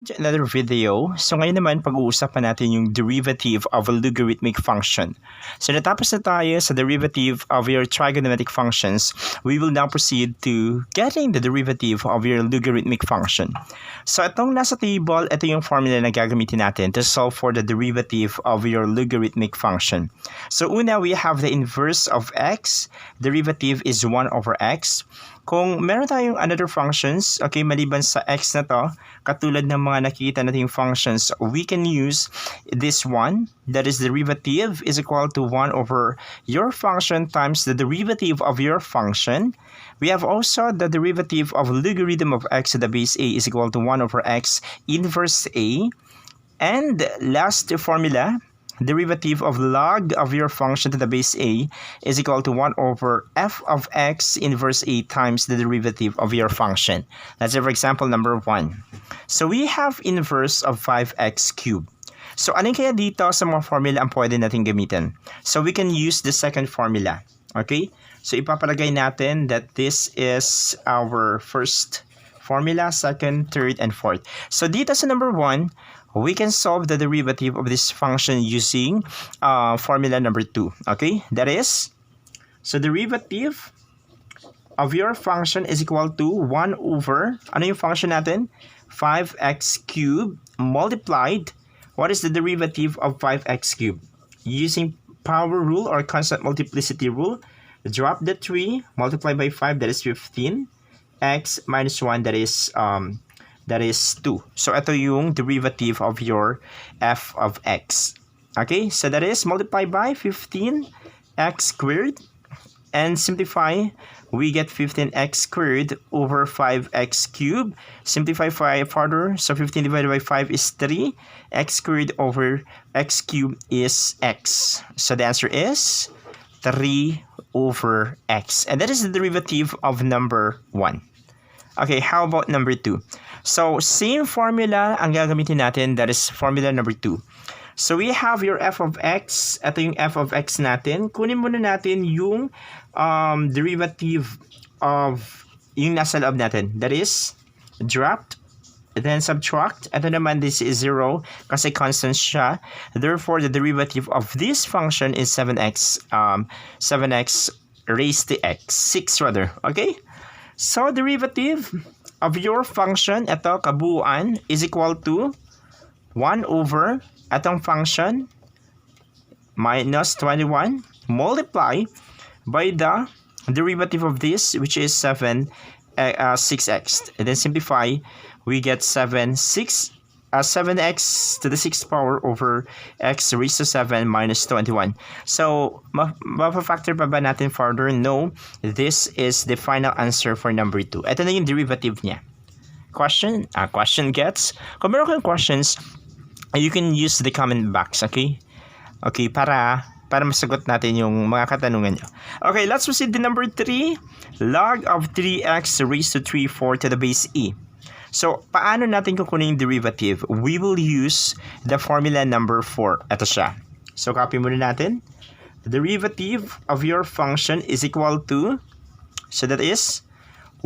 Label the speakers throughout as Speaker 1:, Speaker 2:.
Speaker 1: Another video. So ngayon naman pag-uusapan natin yung derivative of a logarithmic function. So natapos na tayo sa derivative of your trigonometric functions, we will now proceed to getting the derivative of your logarithmic function. So itong nasa table, ito yung formula na gagamitin natin to solve for the derivative of your logarithmic function. So una, we have the inverse of x. Derivative is 1 over x. Kung meron tayong another functions, okay, maliban sa x na to, katulad ng mga nakikita nating functions, we can use this one, that is derivative is equal to 1 over your function times the derivative of your function. We have also the derivative of logarithm of x to the base a is equal to 1 over x inverse a. And last formula, derivative of log of your function to the base a is equal to 1 over f of x inverse a times the derivative of your function. Let's say for example number 1. So we have inverse of 5x cubed. So ano kaya dito sa mga formula ang pwede natin gamitin? So we can use the second formula. Okay? So ipapalagay natin that this is our first formula, second, third, and fourth. So dito sa number 1, we can solve the derivative of this function using formula number 2. Okay? That is, so derivative of your function is equal to 1 over, ano yung function natin? 5x cubed multiplied, what is the derivative of 5x cubed? Using power rule or constant multiplicity rule, drop the 3, multiply by 5, that is 15, x minus 1, that is 2. So, ito yung derivative of your f of x. Okay? So, that is multiply by 15x squared. And simplify, we get 15x squared over 5x cubed. Simplify further. So, 15 divided by 5 is 3. X squared over x cubed is x. So, the answer is 3 over x. And that is the derivative of number 1. Okay, how about number 2? So, same formula ang gagamitin natin. That is formula number 2. So, we have your f of x. Ito yung f of x natin. Kunin muna natin yung derivative of yung nasa loob natin. That is, dropped, then subtract. Ito naman, this is 0 kasi constant siya. Therefore, the derivative of this function is 7x raised to x. 6 rather. Okay? So, derivative of your function, ito, kabuuan, is equal to 1 over, itong function, minus 21, multiply by the derivative of this, which is 6x. And then simplify, we get 7x to the 6th power over x raised to 7 minus 21. So, mapafactor pa ba natin further? No. This is the final answer for number 2. Ito na yung derivative niya. Question gets? Kung meron kayong questions, you can use the comment box, okay? Okay, para masagot natin yung mga katanungan nyo. Okay, let's proceed to number 3. Log of 3x raised to 3/4 to the base e. So, paano natin kukunin yung derivative? We will use the formula number 4. Ito siya. So, copy muna natin. The derivative of your function is equal to, so that is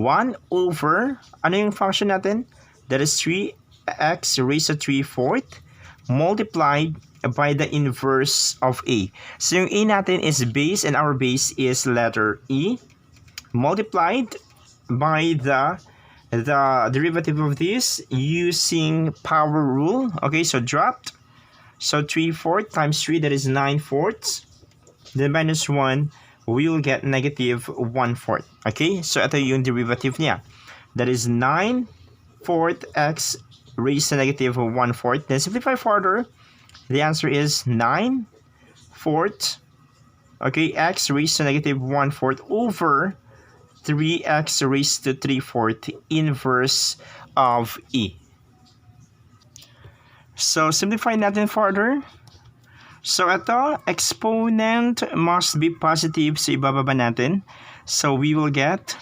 Speaker 1: 1 over, ano yung function natin? That is 3x raised to 3/4 multiplied by the inverse of a. So, yung a natin is base and our base is letter e multiplied by the derivative of this using power rule. Okay, so dropped. So 3/4 times 3, that is 9/4. Then minus 1, we will get negative 1/4. Okay, so ito yung derivative niya. That is 9/4 x raised to negative 1/4. Then simplify further. The answer is 9/4. Okay, x raised to negative 1/4 over 3x raised to 3/4 inverse of e. So, simplify natin further. So, ito, exponent must be positive. So, ibababa natin. So, we will get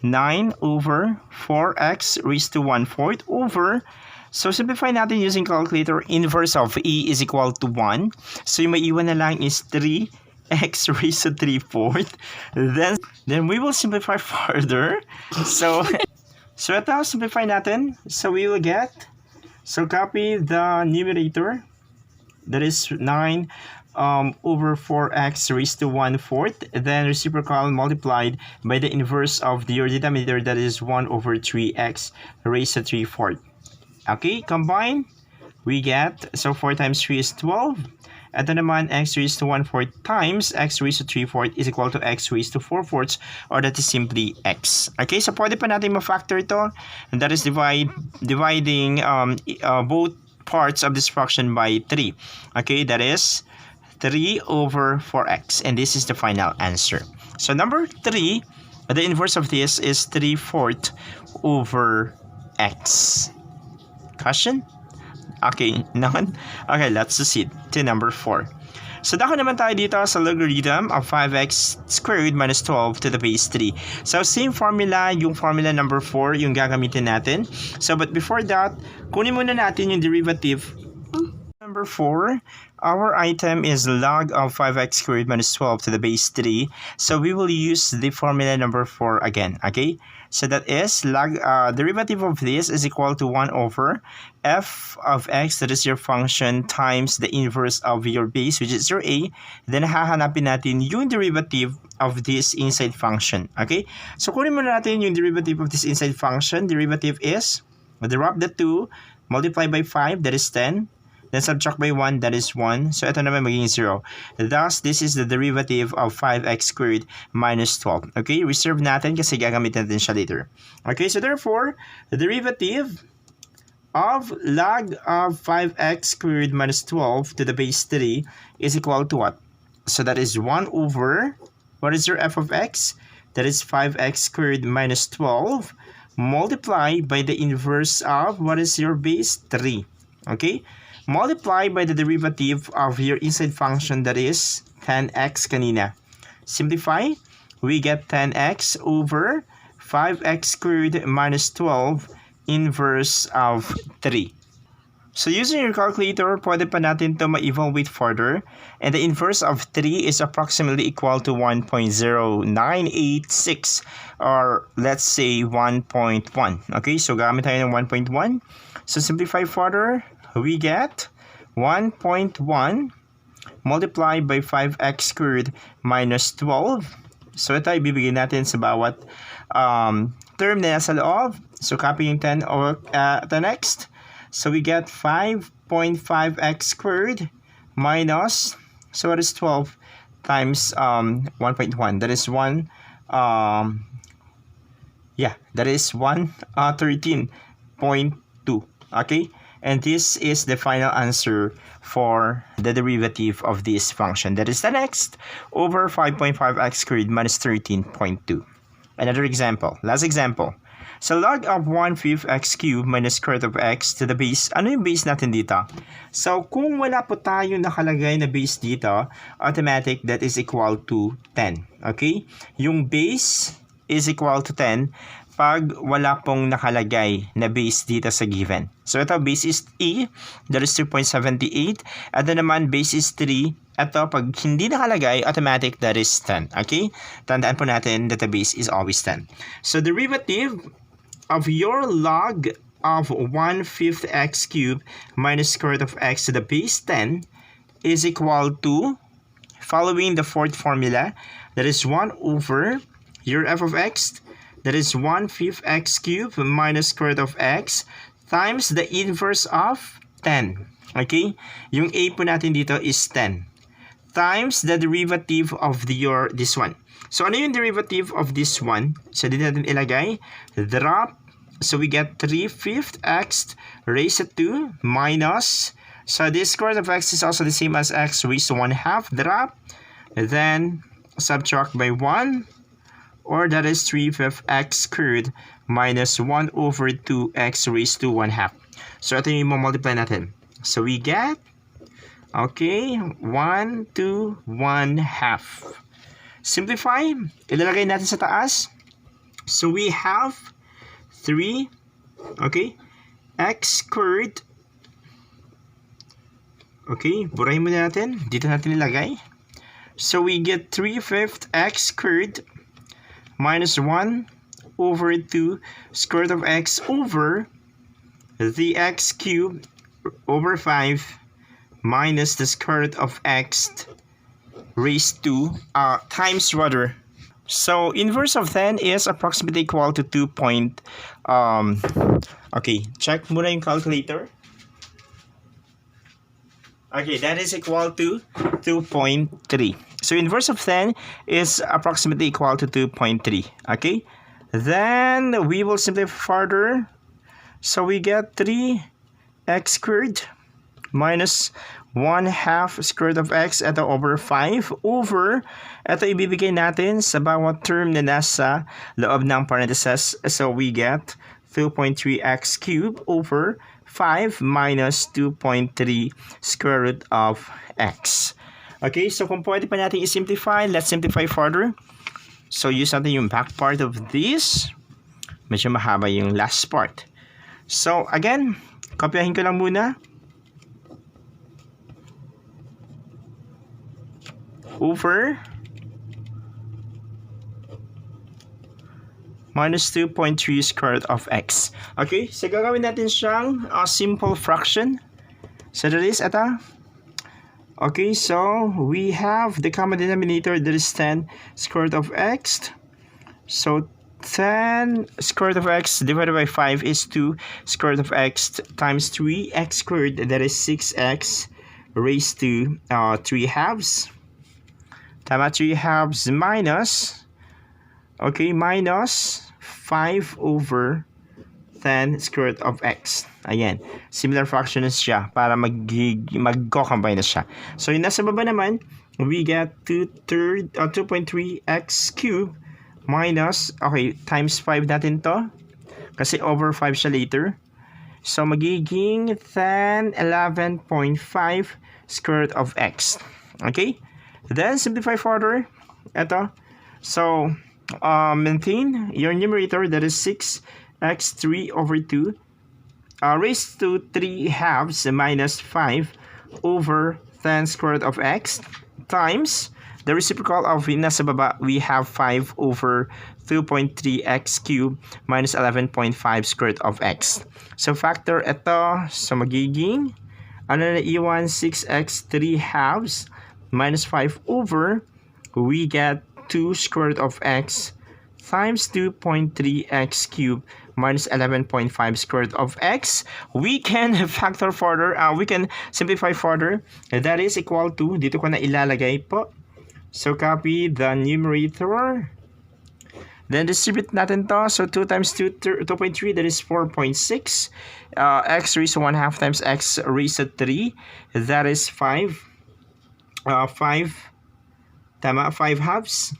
Speaker 1: 9 over 4x raised to 1/4 over, so simplify natin using calculator, inverse of e is equal to 1. So, yung maiwan na lang is 3 x raised to 3/4. Then we will simplify further. So So ito, simplify natin. So we will get, so copy the numerator. That is 9 over 4x raised to 1/4. Then reciprocal multiplied by the inverse of your denominator, that is 1 over 3x raised to 3/4. Okay, combine. We get, so 4 times 3 is 12. Ito naman, x raised to 1/4 times x raised to 3/4 is equal to x raised to 4/4, or that is simply x. Okay, so pwede pa natin ma-factor ito. And that is dividing both parts of this fraction by 3. Okay, that is 3 over 4x. And this is the final answer. So number 3, the inverse of this is 3/4 over x. Question? Okay, none? Okay, let's proceed to number 4. So dako naman tayo dito sa logarithm of 5x squared minus 12 to the base 3. So same formula, yung formula number 4 yung gagamitin natin. So but before that, kunin muna natin yung derivative. Number 4, our item is log of 5x squared minus 12 to the base 3. So we will use the formula number 4 again, okay? So that is log, derivative of this is equal to 1 over f of x, that is your function, times the inverse of your base, which is your a. Then hahanapin natin yung derivative of this inside function, okay? So kunin muna natin yung derivative of this inside function. Derivative is, drop the 2, multiply by 5, that is 10. Then subtract by 1, that is 1. So ito naman magiging 0. Thus, this is the derivative of 5x squared minus 12. Okay, reserve natin kasi gagamitin natin siya later. Okay, so therefore, the derivative of log of 5x squared minus 12 to the base 3 is equal to what? So that is 1 over, what is your f of x? That is 5x squared minus 12 multiplied by the inverse of, what is your base? 3. Okay? Multiply by the derivative of your inside function, that is 10x kanina. Simplify, we get 10x over 5x squared minus 12 inverse of 3. So using your calculator, pwede pa natin to ma-evaluate further. And the inverse of 3 is approximately equal to 1.0986, or let's say 1.1. Okay, so gamit tayo ng 1.1. So simplify further, we get 1.1 multiplied by 5x squared minus 12. So ito ibibigay natin sa bawat term na nasa loob. So copy yung 10 over the next. So we get 5.5x squared minus, so what is 12 times 1.1? That is 1, that is 13.2. Okay? And this is the final answer for the derivative of this function. That is the next over 5.5x squared minus 13.2. Another example. Last example. So log of 1/5 x cubed minus square root of x to the base. Ano yung base natin dito? So kung wala po tayo nakalagay na base dito, automatic that is equal to 10. Okay? Yung base is equal to 10 pag wala pong nakalagay na base dito sa given. So ito, base is e, that is 2.78. At naman, base is 3. Ito, pag hindi nakalagay, automatic, that is 10. Okay? Tandaan po natin that the base is always 10. So derivative of your log of 1/5 x cubed minus square root of x to the base 10 is equal to, following the fourth formula, that is 1 over your f of x, that is 1/5 x cubed minus square root of x times the inverse of 10. Okay? Yung a po natin dito is 10. Times the derivative of this one. So ano yung derivative of this one? So dito natin ilagay. Drop. So we get 3/5 x raised to 2 minus. So this square root of x is also the same as x raised to 1/2. Drop. Then subtract by 1. Or that is 3/5 x squared minus 1 over 2x raised to 1/2. So ito yung multiply natin. So we get, okay, 1 to 1/2. Simplify, ilalagay natin sa taas. So we have 3, okay, x squared. Okay, burahin muna natin. Dito natin ilagay. So we get 3/5 x squared minus 1 over 2 square root of x over the x cubed over 5 minus the square root of x raised to times rather. So inverse of 10 is approximately equal to 2 point, okay, check muna yung calculator. Okay, that is equal to 2.3. So inverse of 10 is approximately equal to 2.3. Okay, then we will simplify further. So we get 3x squared minus 1/2 square root of x ito over 5 over ito ibibigay natin sa bawat term na nasa loob ng parentheses. So we get 2.3x cubed over 5 minus 2.3 square root of x. Okay, so kung pwede pa natin i-simplify, let's simplify further. So use natin yung back part of this. Medyo mahaba yung last part. So again, kopyahin ko lang muna. Over minus 2.3 square root of x. Okay, so gagawin natin siyang simple fraction. So that is ito. Okay, so we have the common denominator, that is 10 square root of x. So 10 square root of x divided by 5 is 2 square root of x times 3x squared, that is 6x raised to 3 halves. Tama, 3 halves minus, okay, minus 5 over 10 square root of x. Ayan, similar fraction na siya para mag-combine na siya. So yung nasa baba naman, we get 2.3x cubed minus, okay, times 5 natin to kasi over 5 siya later. So magiging 10 11.5 square root of x. Okay, then simplify further. Ito, so maintain your numerator, that is 6x3 over 2 raised to 3 halves minus 5 over 10 square root of x times the reciprocal of nasa baba, we have 5 over 2.3x cubed minus 11.5 square root of x. So factor ito, so magiging ano na iwan, 6x 3 halves minus 5 over, we get 2 square root of x times 2.3x cubed minus 11.5 square root of x. We can factor further, we can simplify further. That is equal to, dito ko na ilalagay po. So copy the numerator. Then distribute natin to. So 2 times 2, 2.3, that is 4.6. X raised to 1/2 times x raised to 3. That is 5. 5. Tama, 5 halves.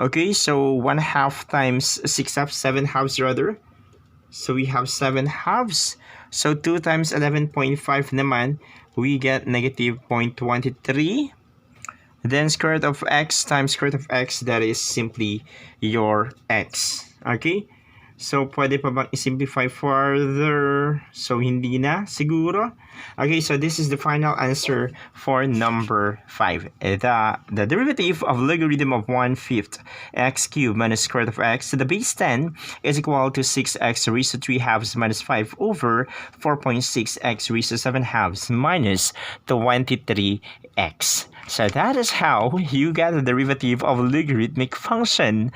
Speaker 1: Okay, so 1/2 times 6 halves, 7 halves rather. So we have 7 halves. So 2 times 11.5 naman, we get negative 0.23. Then square root of x times square root of x, that is simply your x. Okay? So, pwede pa bang i-simplify further? So, hindi na siguro. Okay, so this is the final answer for number 5. The derivative of logarithm of 1/5 x cubed minus square root of x to the base 10 is equal to 6x raised to 3 halves minus 5 over 4.6x raised to 7 halves minus 23x. So that is how you get the derivative of logarithmic function.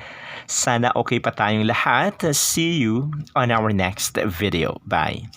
Speaker 1: Sana okay pa tayong lahat. See you on our next video. Bye.